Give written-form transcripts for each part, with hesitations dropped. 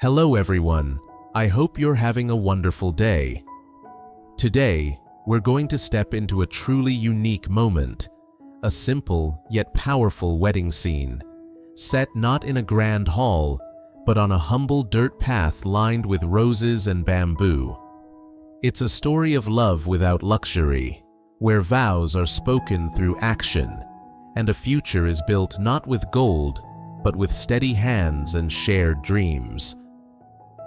Hello everyone, I hope you're having a wonderful day. Today, we're going to step into a truly unique moment, a simple yet powerful wedding scene, set not in a grand hall, but on a humble dirt path lined with roses and bamboo. It's a story of love without luxury, where vows are spoken through action, and a future is built not with gold, but with steady hands and shared dreams.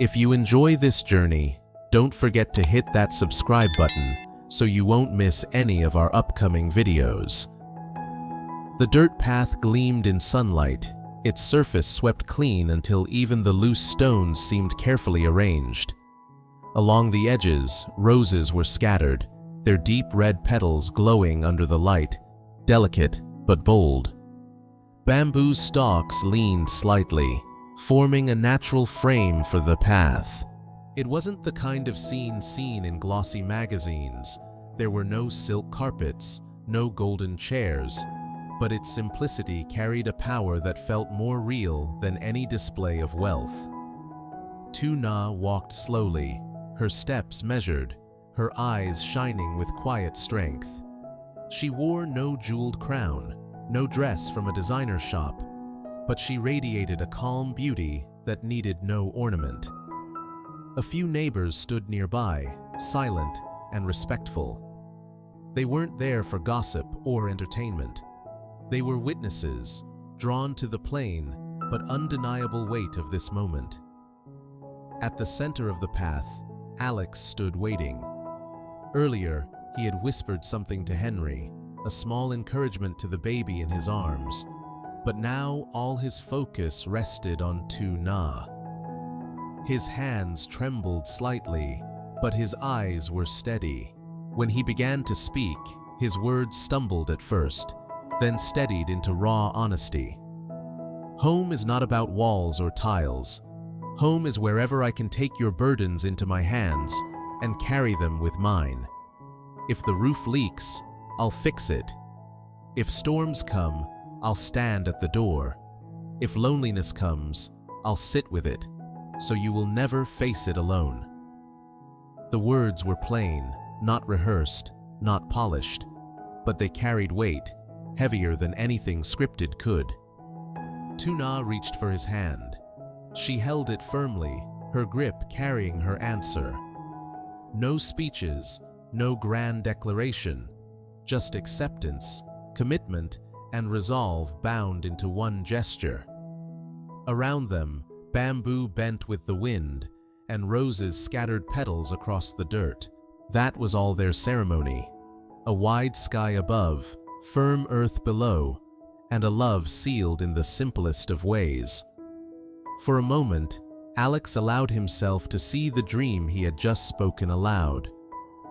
If you enjoy this journey, don't forget to hit that subscribe button so you won't miss any of our upcoming videos. The dirt path gleamed in sunlight, its surface swept clean until even the loose stones seemed carefully arranged. Along the edges, roses were scattered, their deep red petals glowing under the light, delicate but bold. Bamboo stalks leaned slightly, forming a natural frame for the path. It wasn't the kind of scene seen in glossy magazines. There were no silk carpets, no golden chairs, but its simplicity carried a power that felt more real than any display of wealth. Lytuna walked slowly, her steps measured, her eyes shining with quiet strength. She wore no jeweled crown, no dress from a designer shop, but she radiated a calm beauty that needed no ornament. A few neighbors stood nearby, silent and respectful. They weren't there for gossip or entertainment. They were witnesses, drawn to the plain but undeniable weight of this moment. At the center of the path, Alex stood waiting. Earlier, he had whispered something to Henry, a small encouragement to the baby in his arms. But now all his focus rested on Lytuna. His hands trembled slightly, but his eyes were steady. When he began to speak, his words stumbled at first, then steadied into raw honesty. Home is not about walls or tiles. Home is wherever I can take your burdens into my hands and carry them with mine. If the roof leaks, I'll fix it. If storms come, I'll stand at the door. If loneliness comes, I'll sit with it, so you will never face it alone. The words were plain, not rehearsed, not polished, but they carried weight, heavier than anything scripted could. Lytuna reached for his hand. She held it firmly, her grip carrying her answer. No speeches, no grand declaration, just acceptance, commitment, and resolve bound into one gesture. Around them, bamboo bent with the wind, and roses scattered petals across the dirt. That was all their ceremony. A wide sky above, firm earth below, and a love sealed in the simplest of ways. For a moment, Alex allowed himself to see the dream he had just spoken aloud.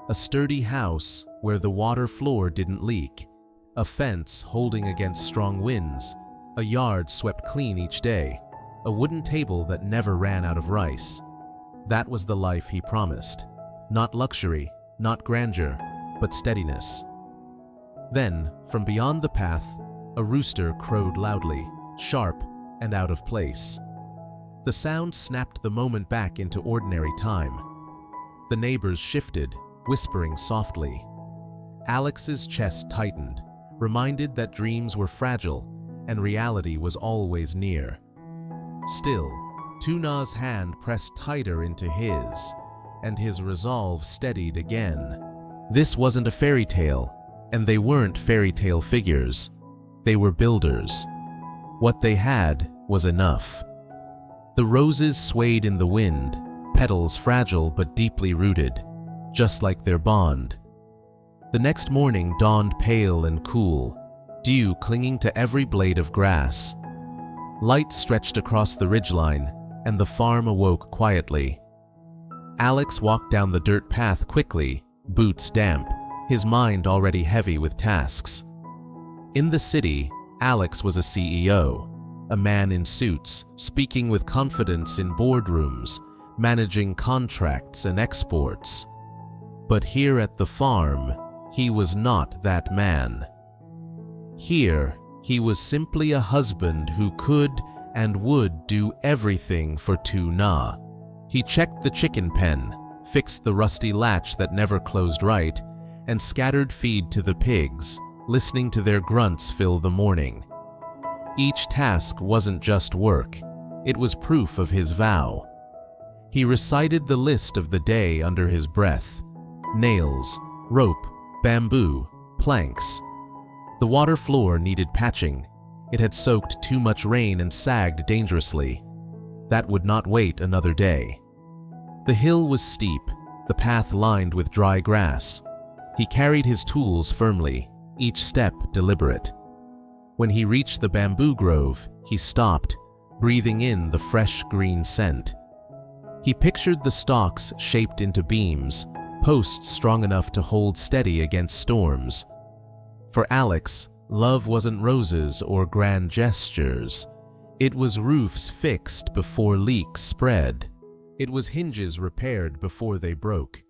A sturdy house where the water floor didn't leak, a fence holding against strong winds, a yard swept clean each day, a wooden table that never ran out of rice. That was the life he promised. Not luxury, not grandeur, but steadiness. Then, from beyond the path, a rooster crowed loudly, sharp and out of place. The sound snapped the moment back into ordinary time. The neighbors shifted, whispering softly. Alex's chest tightened, reminded that dreams were fragile and reality was always near. Still, Lytuna's hand pressed tighter into his, and his resolve steadied again. This wasn't a fairy tale, and they weren't fairy tale figures. They were builders. What they had was enough. The roses swayed in the wind, petals fragile but deeply rooted, just like their bond. The next morning dawned pale and cool, dew clinging to every blade of grass. Light stretched across the ridgeline, and the farm awoke quietly. Alex walked down the dirt path quickly, boots damp, his mind already heavy with tasks. In the city, Alex was a CEO, a man in suits, speaking with confidence in boardrooms, managing contracts and exports. But here at the farm, he was not that man. Here, he was simply a husband who could and would do everything for Lytuna. He checked the chicken pen, fixed the rusty latch that never closed right, and scattered feed to the pigs, listening to their grunts fill the morning. Each task wasn't just work, it was proof of his vow. He recited the list of the day under his breath: nails, rope, bamboo, planks. The water floor needed patching. It had soaked too much rain and sagged dangerously. That would not wait another day. The hill was steep, the path lined with dry grass. He carried his tools firmly, each step deliberate. When he reached the bamboo grove, he stopped, breathing in the fresh green scent. He pictured the stalks shaped into beams, posts strong enough to hold steady against storms. For Alex, love wasn't roses or grand gestures. It was roofs fixed before leaks spread. It was hinges repaired before they broke.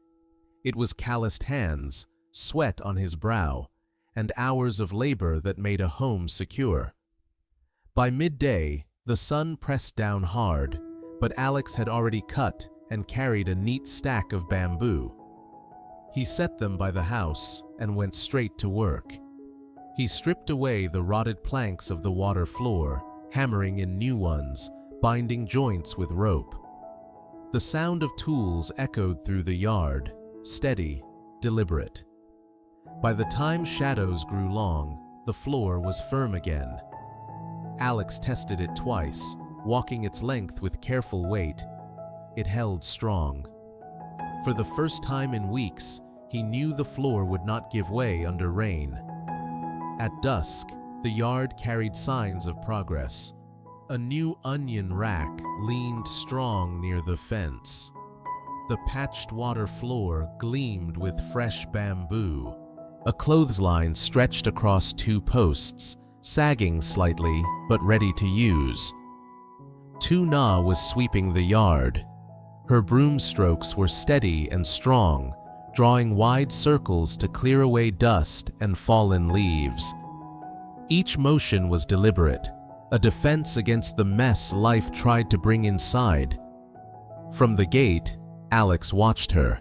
It was calloused hands, sweat on his brow, and hours of labor that made a home secure. By midday, the sun pressed down hard, but Alex had already cut and carried a neat stack of bamboo. He set them by the house and went straight to work. He stripped away the rotted planks of the water floor, hammering in new ones, binding joints with rope. The sound of tools echoed through the yard, steady, deliberate. By the time shadows grew long, the floor was firm again. Alex tested it twice, walking its length with careful weight. It held strong. For the first time in weeks, he knew the floor would not give way under rain. At dusk, the yard carried signs of progress. A new onion rack leaned strong near the fence. The patched water floor gleamed with fresh bamboo. A clothesline stretched across two posts, sagging slightly but ready to use. Lytuna was sweeping the yard. Her broom strokes were steady and strong, drawing wide circles to clear away dust and fallen leaves. Each motion was deliberate, a defense against the mess life tried to bring inside. From the gate, Alex watched her.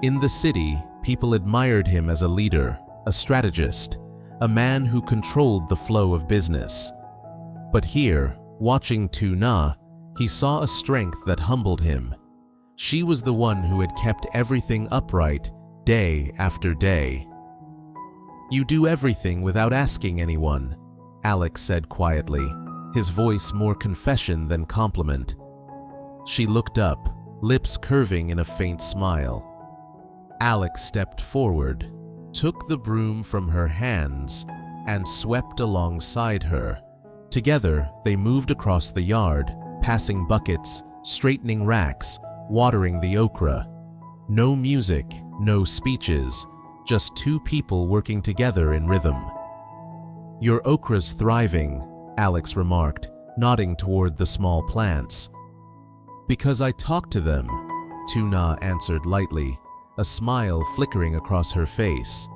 In the city, people admired him as a leader, a strategist, a man who controlled the flow of business. But here, watching Lytuna, he saw a strength that humbled him. She was the one who had kept everything upright, day after day. "You do everything without asking anyone," Alex said quietly, his voice more confession than compliment. She looked up, lips curving in a faint smile. Alex stepped forward, took the broom from her hands, and swept alongside her. Together, they moved across the yard, passing buckets, straightening racks, watering the okra. No music, no speeches, just two people working together in rhythm. "Your okra's thriving," Alex remarked, nodding toward the small plants. "Because I talk to them," Lytuna answered lightly, a smile flickering across her face.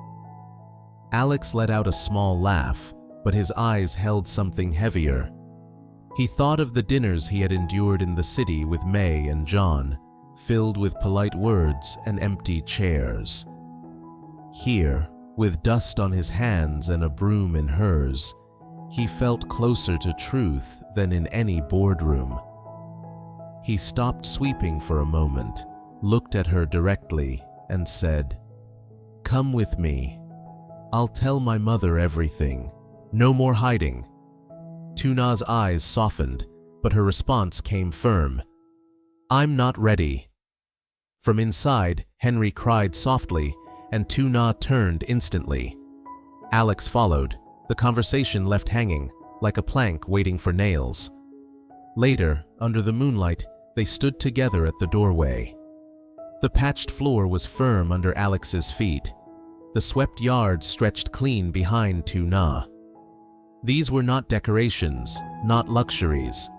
Alex let out a small laugh, but his eyes held something heavier. He thought of the dinners he had endured in the city with May and John, filled with polite words and empty chairs. Here, with dust on his hands and a broom in hers, he felt closer to truth than in any boardroom. He stopped sweeping for a moment, looked at her directly, and said, "Come with me. I'll tell my mother everything. No more hiding." Lytuna's eyes softened, but her response came firm. "I'm not ready." From inside, Henry cried softly, and Lytuna turned instantly. Alex followed, the conversation left hanging, like a plank waiting for nails. Later, under the moonlight, they stood together at the doorway. The patched floor was firm under Alex's feet. The swept yard stretched clean behind Lytuna. These were not decorations, not luxuries.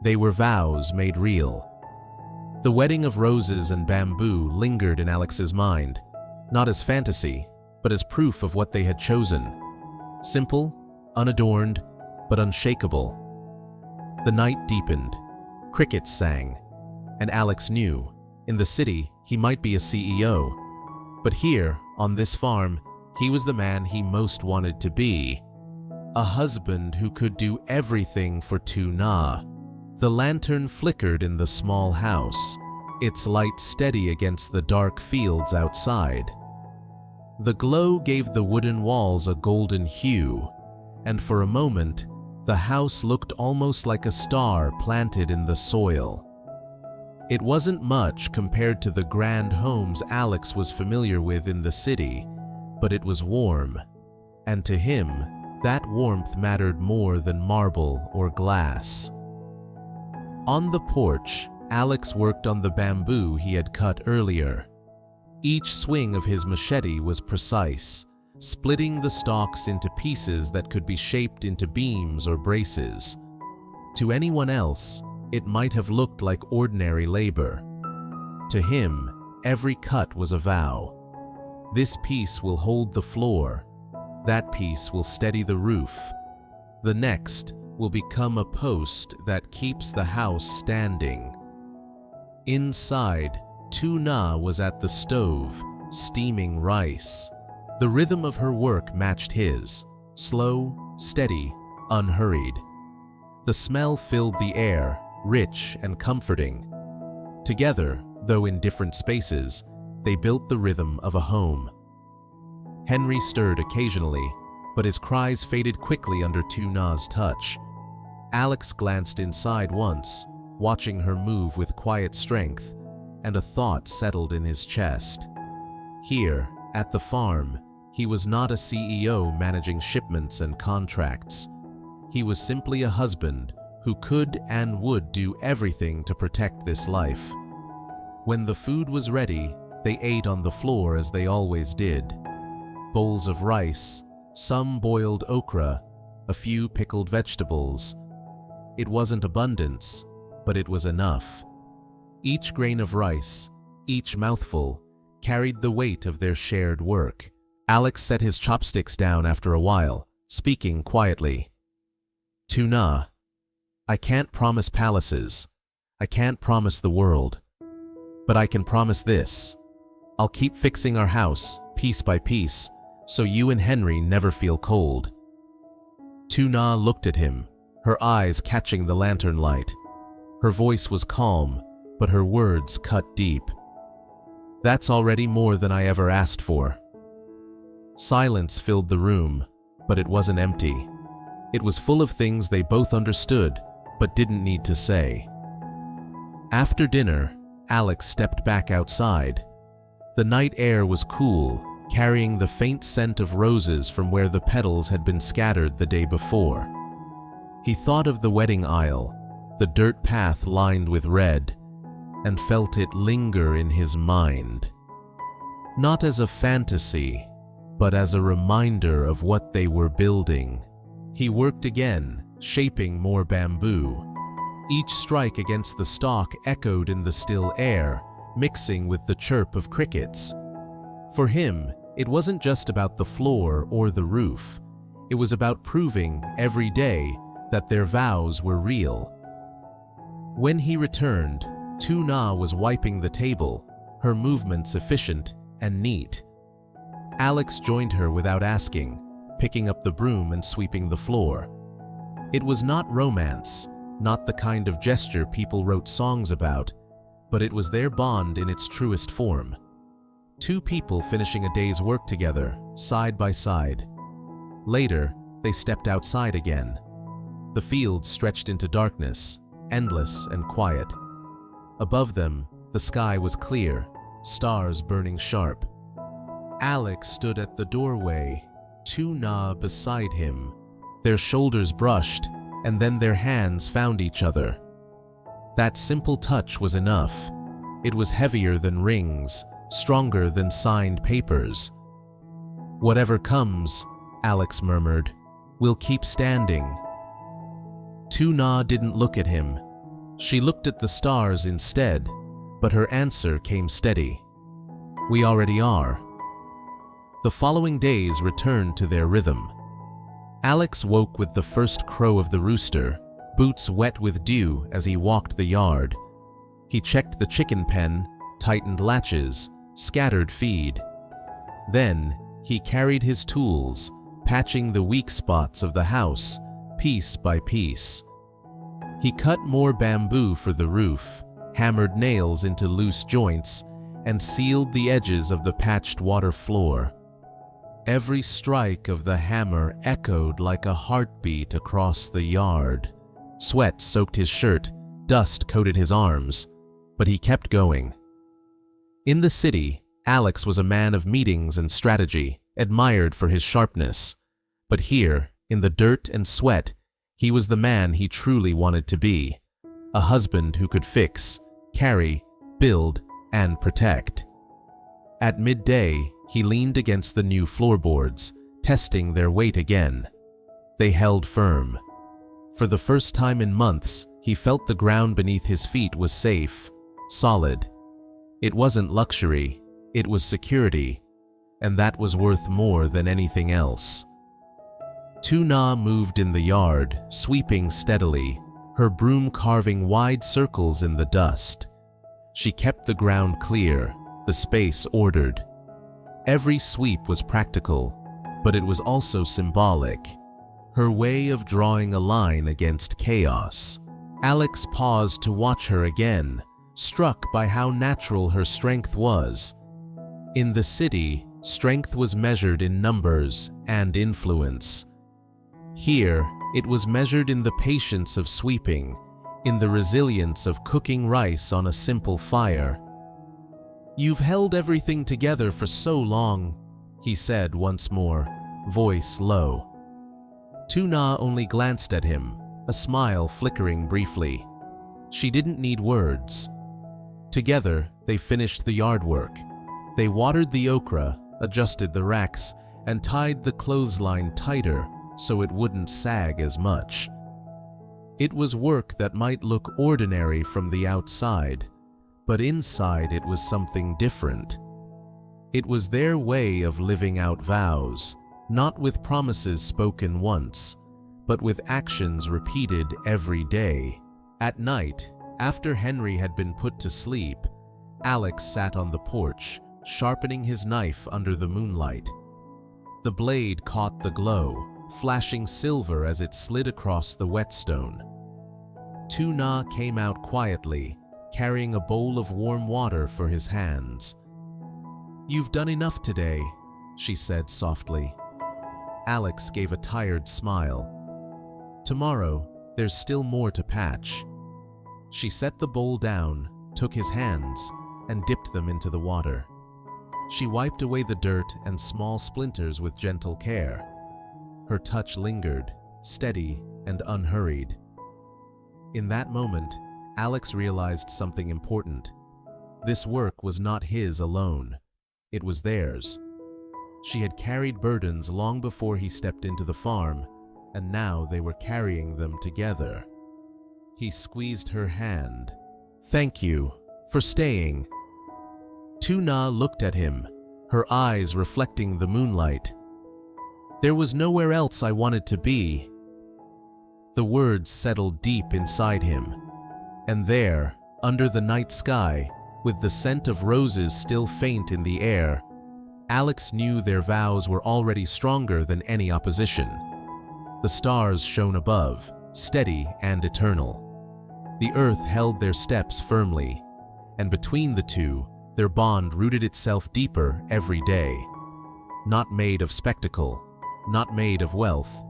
They were vows made real. The wedding of roses and bamboo lingered in Alex's mind, not as fantasy, but as proof of what they had chosen. Simple, unadorned, but unshakable. The night deepened. Crickets sang. And Alex knew, in the city, he might be a CEO. But here, on this farm, he was the man he most wanted to be. A husband who could do everything for Lytuna. The lantern flickered in the small house, its light steady against the dark fields outside. The glow gave the wooden walls a golden hue, and for a moment, the house looked almost like a star planted in the soil. It wasn't much compared to the grand homes Alex was familiar with in the city, but it was warm, and to him, that warmth mattered more than marble or glass. On the porch, Alex worked on the bamboo he had cut earlier. Each swing of his machete was precise, splitting the stalks into pieces that could be shaped into beams or braces. To anyone else, it might have looked like ordinary labor. To him, every cut was a vow. This piece will hold the floor. That piece will steady the roof. The next will become a post that keeps the house standing. Inside, Lytuna was at the stove, steaming rice. The rhythm of her work matched his, slow, steady, unhurried. The smell filled the air, rich and comforting. Together, though in different spaces, they built the rhythm of a home. Henry stirred occasionally, but his cries faded quickly under Lytuna's touch. Alex glanced inside once, watching her move with quiet strength, and a thought settled in his chest. Here, at the farm, he was not a CEO managing shipments and contracts. He was simply a husband who could and would do everything to protect this life. When the food was ready, they ate on the floor as they always did. Bowls of rice, some boiled okra, a few pickled vegetables. It wasn't abundance, but it was enough. Each grain of rice, each mouthful, carried the weight of their shared work. Alex set his chopsticks down after a while, speaking quietly. Lytuna, I can't promise palaces. I can't promise the world. But I can promise this. I'll keep fixing our house, piece by piece, so you and Henry never feel cold. Lytuna looked at him, her eyes catching the lantern light. Her voice was calm, but her words cut deep. That's already more than I ever asked for. Silence filled the room, but it wasn't empty. It was full of things they both understood, but didn't need to say. After dinner, Alex stepped back outside. The night air was cool, carrying the faint scent of roses from where the petals had been scattered the day before. He thought of the wedding aisle, the dirt path lined with red, and felt it linger in his mind. Not as a fantasy, but as a reminder of what they were building. He worked again, shaping more bamboo. Each strike against the stalk echoed in the still air, mixing with the chirp of crickets. For him, it wasn't just about the floor or the roof. It was about proving, every day, that their vows were real. When he returned, Lytuna was wiping the table, her movements efficient and neat. Alex joined her without asking, picking up the broom and sweeping the floor. It was not romance, not the kind of gesture people wrote songs about, but it was their bond in its truest form. Two people finishing a day's work together, side by side. Later, they stepped outside again. The fields stretched into darkness, endless and quiet. Above them, the sky was clear, stars burning sharp. Alex stood at the doorway, Lytuna beside him. Their shoulders brushed, and then their hands found each other. That simple touch was enough. It was heavier than rings, stronger than signed papers. Whatever comes, Alex murmured, we'll keep standing. Lytuna didn't look at him. She looked at the stars instead, but her answer came steady. We already are. The following days returned to their rhythm. Alex woke with the first crow of the rooster, boots wet with dew as he walked the yard. He checked the chicken pen, tightened latches, scattered feed. Then he carried his tools, patching the weak spots of the house, piece by piece. He cut more bamboo for the roof, hammered nails into loose joints, and sealed the edges of the patched water floor. Every strike of the hammer echoed like a heartbeat across the yard. Sweat soaked his shirt, dust coated his arms, but he kept going. In the city, Alex was a man of meetings and strategy, admired for his sharpness. But here, in the dirt and sweat, he was the man he truly wanted to be, a husband who could fix, carry, build, and protect. At midday, he leaned against the new floorboards, testing their weight again. They held firm. For the first time in months, he felt the ground beneath his feet was safe, solid. It wasn't luxury, it was security, and that was worth more than anything else. Lytuna moved in the yard, sweeping steadily, her broom carving wide circles in the dust. She kept the ground clear, the space ordered. Every sweep was practical, but it was also symbolic, her way of drawing a line against chaos. Alex paused to watch her again, struck by how natural her strength was. In the city, strength was measured in numbers and influence. Here, it was measured in the patience of sweeping, in the resilience of cooking rice on a simple fire. "You've held everything together for so long," he said once more, voice low. Lytuna only glanced at him, a smile flickering briefly. She didn't need words. Together, they finished the yard work. They watered the okra, adjusted the racks, and tied the clothesline tighter so it wouldn't sag as much. It was work that might look ordinary from the outside, but inside it was something different. It was their way of living out vows, not with promises spoken once, but with actions repeated every day. At night, after Henry had been put to sleep, Alex sat on the porch, sharpening his knife under the moonlight. The blade caught the glow, flashing silver as it slid across the whetstone. Lytuna came out quietly, carrying a bowl of warm water for his hands. "You've done enough today," she said softly. Alex gave a tired smile. "Tomorrow, there's still more to patch." She set the bowl down, took his hands, and dipped them into the water. She wiped away the dirt and small splinters with gentle care. Her touch lingered, steady and unhurried. In that moment, Alex realized something important. This work was not his alone. It was theirs. She had carried burdens long before he stepped into the farm, and now they were carrying them together. He squeezed her hand. "Thank you for staying." Lytuna looked at him, her eyes reflecting the moonlight. "There was nowhere else I wanted to be." The words settled deep inside him. And there, under the night sky, with the scent of roses still faint in the air, Alex knew their vows were already stronger than any opposition. The stars shone above, steady and eternal. The earth held their steps firmly, and between the two, their bond rooted itself deeper every day. Not made of spectacle, not made of wealth,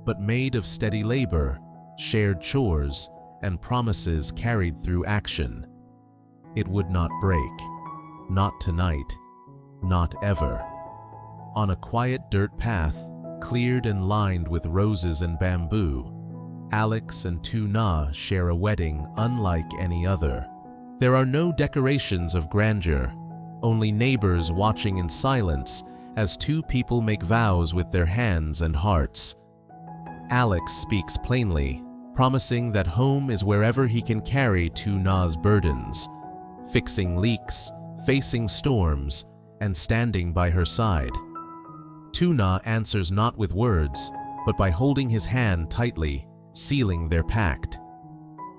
but made of steady labor, shared chores, and promises carried through action. It would not break. Not tonight. Not ever. On a quiet dirt path, cleared and lined with roses and bamboo, Alex and Lytuna share a wedding unlike any other. There are no decorations of grandeur, only neighbors watching in silence as two people make vows with their hands and hearts. Alex speaks plainly, promising that home is wherever he can carry Lytuna's burdens, fixing leaks, facing storms, and standing by her side. Lytuna answers not with words, but by holding his hand tightly, sealing their pact.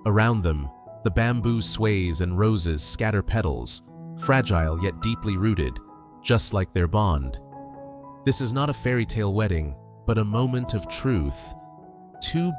Around them, the bamboo sways and roses scatter petals, fragile yet deeply rooted, just like their bond. This is not a fairy tale wedding, but a moment of truth. Two